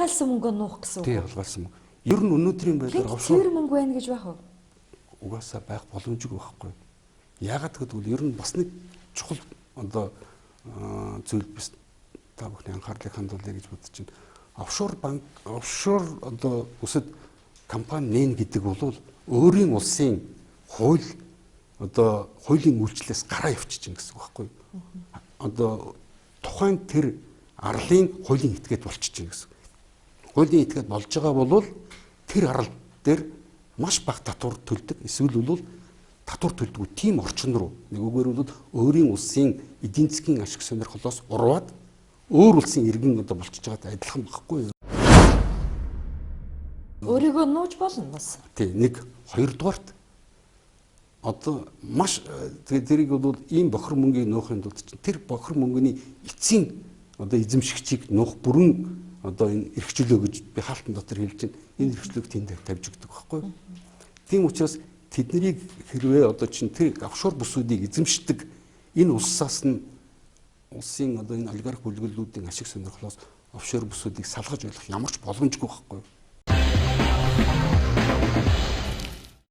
хулгайлсан мөнгө нуух гэсэн үг. Тий, хулгайлсан мөнгө. Ер нь өнөөдрийн байдлаар офшор мөнгө байна гэж байх уу? Угаасаа байх боломжгүй байхгүй. Яагаад гэвэл ер нь бас нэг чухал одоо зүйл биш та бүхний анхаарлыг хандуулъя гэж бодож байна. Офшор банк, офшор одоо үсэд компани нээн гэдэг бол өөрийн улсын хууль одоо хуулийн үйлчлэлээс гараа явчихж гэсэн үг байхгүй. Одоо тухайн тэр арлын хуулийн этгээд болчихж гэсэн. Хуулийн этгээд болж байгаа бол тэр арал дээр маш бага татвар төлдөг. Эсвэл бол татвар төлдөггүй тийм орчин руу нэг үгээр бол өөрийн улсын эдийн засгийн ашиг сонирхлоос урваад өөр улсын иргэн одоо болчихж байгаатай адилхан байхгүй юу? Өөрийгөө нууж болно бас. Тий, нэг хоёрдугаарт одоо маш тэрийг бол ийм бохор мөнгийг нуухын тулд тэр бохор мөнгөний эцсийн одоо эзэмшигчийг нуух бүрэн одоо энэ эрхчлөө гэж би хаалтан дотор хэлж байна. Энэ эрхчлөөг тэнд тавьж өгдөг байхгүй юу? Тийм учраас тэднийг хэрвээ одоо чинь тэр офшор бүсүүдийг эзэмшдэг энэ улсаас нь улсын одоо энэ олигарх бүлгэлүүдийн ашиг сонирхлоос офшор бүсүүдийг салгаж болох ямар ч боломжгүй байхгүй юу?